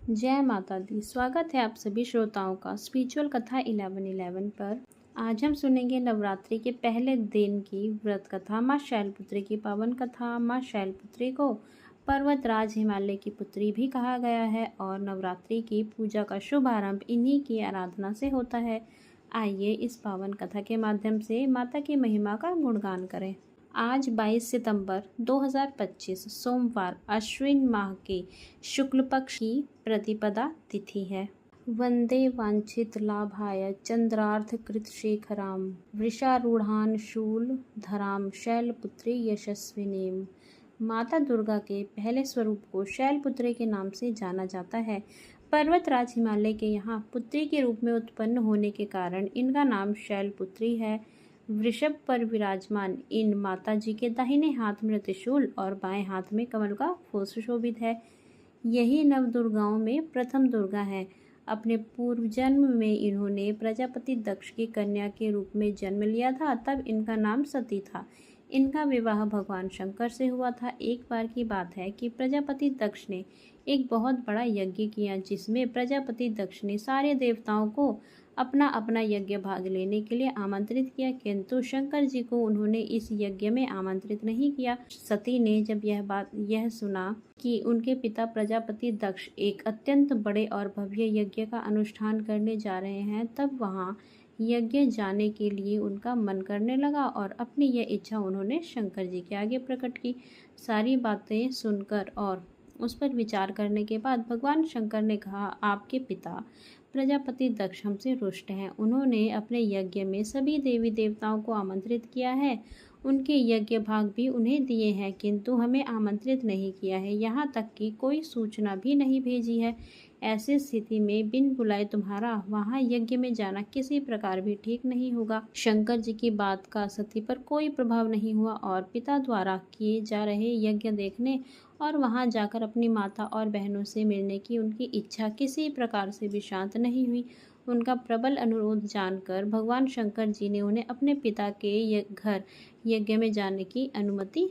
जय माता दी। स्वागत है आप सभी श्रोताओं का स्पिरिचुअल कथा 1111 पर। आज हम सुनेंगे नवरात्रि के पहले दिन की व्रत कथा, माँ शैलपुत्री की पावन कथा। माँ शैलपुत्री को पर्वतराज हिमालय की पुत्री भी कहा गया है और नवरात्रि की पूजा का शुभ आरंभ इन्हीं की आराधना से होता है। आइए इस पावन कथा के माध्यम से माता की महिमा का गुणगान करें। आज 22 सितंबर 2025 सोमवार अश्विन माह के शुक्ल पक्ष की प्रतिपदा तिथि है। वंदे वांछित लाभाय चंद्रार्थ कृत शेखराम वृषारूढ़ान शूल धराम शैलपुत्री यशस्विनीम। माता दुर्गा के पहले स्वरूप को शैलपुत्री के नाम से जाना जाता है। पर्वतराज हिमालय के यहाँ पुत्री के रूप में उत्पन्न होने के कारण इनका नाम शैलपुत्री है। वृषभ पर विराजमान इन माता जी के दाहिने हाथ में त्रिशूल और बाएं हाथ में कमल का फूल सुशोभित है। यही नव दुर्गाओं में प्रथम दुर्गा है। अपने पूर्व जन्म में इन्होंने प्रजापति दक्ष की कन्या के रूप में जन्म लिया था, तब इनका नाम सती था। इनका विवाह भगवान शंकर से हुआ था। एक बार की बात है कि प्रजापति दक्ष ने एक बहुत बड़ा यज्ञ किया, जिसमें प्रजापति दक्ष ने सारे देवताओं को अपना अपना यज्ञ भाग लेने के लिए आमंत्रित किया, किंतु शंकर जी को उन्होंने इस यज्ञ में आमंत्रित नहीं किया। सती ने जब यह सुना कि उनके पिता प्रजापति दक्ष एक अत्यंत बड़े और भव्य यज्ञ का अनुष्ठान करने जा रहे हैं, तब वहाँ यज्ञ जाने के लिए उनका मन करने लगा और अपनी यह इच्छा उन्होंने शंकर जी के आगे प्रकट की। सारी बातें सुनकर और उस पर विचार करने के बाद भगवान शंकर ने कहा, आपके पिता प्रजापति दक्ष हमसे रुष्ट हैं। उन्होंने अपने यज्ञ में सभी देवी देवताओं को आमंत्रित किया है, उनके यज्ञ भाग भी उन्हें दिए हैं, किंतु हमें आमंत्रित नहीं किया है, यहाँ तक कि कोई सूचना भी नहीं भेजी है। ऐसी स्थिति में बिन बुलाए तुम्हारा वहाँ यज्ञ में जाना किसी प्रकार भी ठीक नहीं होगा। शंकर जी की बात का सती पर कोई प्रभाव नहीं हुआ और पिता द्वारा किए जा रहे यज्ञ देखने और वहां जाकर अपनी माता और बहनों से मिलने की उनकी इच्छा किसी प्रकार से भी शांत नहीं हुई। उनका प्रबल अनुरोध जानकर भगवान शंकर जी ने उन्हें अपने पिता के घर यज्ञ में जाने की अनुमति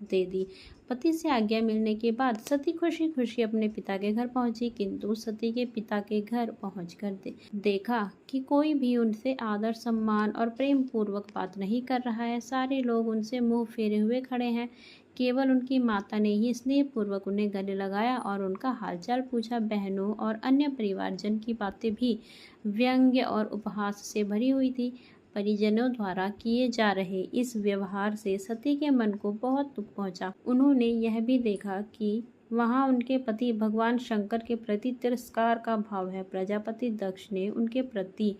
दे दी। पति से आज्ञा मिलने के बाद सती खुशी खुशी अपने पिता के घर पहुंची, किंतु सती के पिता के घर पहुंचकर देखा कि कोई भी उनसे आदर सम्मान और प्रेम पूर्वक बात नहीं कर रहा है। सारे लोग उनसे मुंह फेरे हुए खड़े हैं। केवल उनकी माता ने ही स्नेह पूर्वक उन्हें गले लगाया और उनका हालचाल पूछा। बहनों और अन्य परिवारजन की बातें भी व्यंग्य और उपहास से भरी हुई थी। परिजनों द्वारा किए जा रहे इस व्यवहार से सती के मन को बहुत दुख पहुंचा। उन्होंने यह भी देखा कि वहां उनके पति भगवान शंकर के प्रति तिरस्कार का भाव है। प्रजापति दक्ष ने उनके प्रति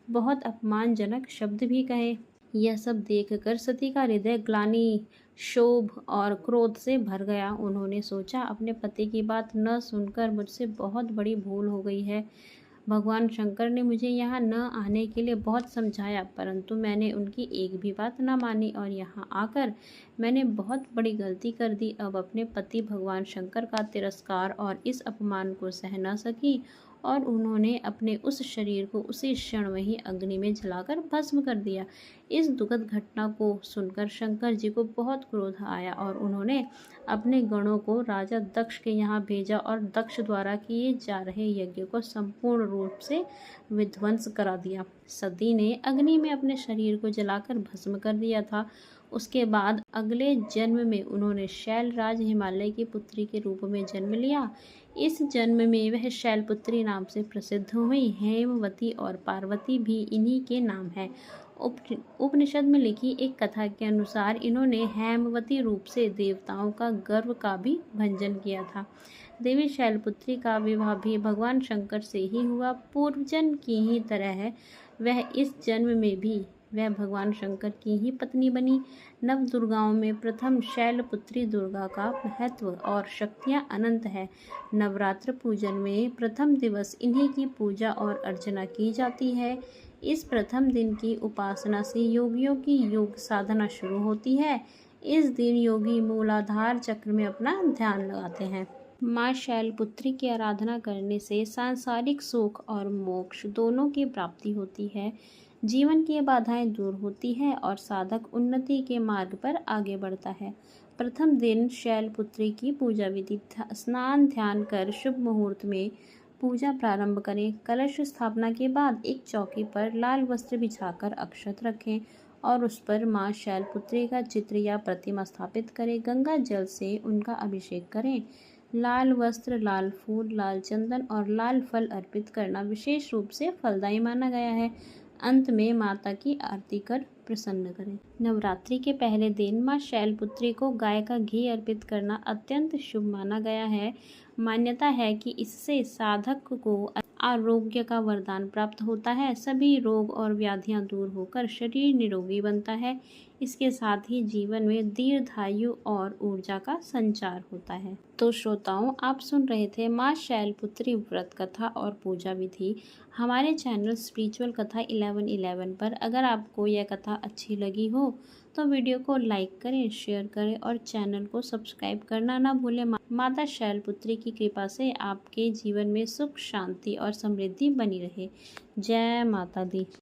बहुत अपमानजनक शब्द भी कहे। यह सब देखकर सती का हृदय ग्लानि, क्षोभ और क्रोध से भर गया। उन्होंने सोचा, अपने पति की बात न सुनकर मुझसे बहुत बड़ी भूल हो गई है। भगवान शंकर ने मुझे यहाँ न आने के लिए बहुत समझाया, परंतु मैंने उनकी एक भी बात न मानी और यहाँ आकर मैंने बहुत बड़ी गलती कर दी। अब अपने पति भगवान शंकर का तिरस्कार और इस अपमान को सह न सकी और उन्होंने अपने उस शरीर को उसी क्षण में ही अग्नि में जलाकर भस्म कर दिया। इस दुखद घटना को सुनकर शंकर जी को बहुत क्रोध आया और उन्होंने अपने गणों को राजा दक्ष के यहाँ भेजा और दक्ष द्वारा किए जा रहे यज्ञ को संपूर्ण रूप से विध्वंस करा दिया। सती ने अग्नि में अपने शरीर को जलाकर भस्म कर दिया था। उसके बाद अगले जन्म में उन्होंने शैलराज हिमालय की पुत्री के रूप में जन्म लिया। इस जन्म में वह शैलपुत्री नाम से प्रसिद्ध हुई। हेमवती और पार्वती भी इन्हीं के नाम है। उपनिषद में लिखी एक कथा के अनुसार इन्होंने हेमवती रूप से देवताओं का गर्व का भी भंजन किया था। देवी शैलपुत्री का विवाह भी भगवान शंकर से ही हुआ। पूर्वजन्म की ही तरह है वह इस जन्म में भी वह भगवान शंकर की ही पत्नी बनी। नव दुर्गाओं में प्रथम शैलपुत्री दुर्गा का महत्व और शक्तियाँ अनंत है। नवरात्र पूजन में प्रथम दिवस इन्हीं की पूजा और अर्चना की जाती है। इस प्रथम दिन की उपासना से योगियों की योग साधना शुरू होती है। इस दिन योगी मूलाधार चक्र में अपना ध्यान लगाते हैं। माँ शैलपुत्री की आराधना करने से सांसारिक सुख और मोक्ष दोनों की प्राप्ति होती है। जीवन की बाधाएं दूर होती है और साधक उन्नति के मार्ग पर आगे बढ़ता है। प्रथम दिन शैलपुत्री की पूजा विधि स्नान ध्यान कर शुभ मुहूर्त में पूजा प्रारंभ करें। कलश स्थापना के बाद एक चौकी पर लाल वस्त्र बिछाकर अक्षत रखें और उस पर माँ शैलपुत्री का चित्र या प्रतिमा स्थापित करें। गंगा जल से उनका अभिषेक करें। लाल वस्त्र, लाल फूल, लाल चंदन और लाल फल अर्पित करना विशेष रूप से फलदायी माना गया है। अंत में माता की आरती कर प्रसन्न करें। नवरात्रि के पहले दिन माँ शैलपुत्री को गाय का घी अर्पित करना अत्यंत शुभ माना गया है। मान्यता है कि इससे साधक को आरोग्य का वरदान प्राप्त होता है। सभी रोग और व्याधियां दूर होकर शरीर निरोगी बनता है। इसके साथ ही जीवन में दीर्घायु और ऊर्जा का संचार होता है। तो श्रोताओं, आप सुन रहे थे माँ शैलपुत्री व्रत कथा और पूजा विधि हमारे चैनल स्पिरिचुअल कथा 1111 पर। अगर आपको यह कथा अच्छी लगी हो तो वीडियो को लाइक करें, शेयर करें और चैनल को सब्सक्राइब करना ना भूलें। माता शैलपुत्री की कृपा से आपके जीवन में सुख, शांति और समृद्धि बनी रहे। जय माता दी।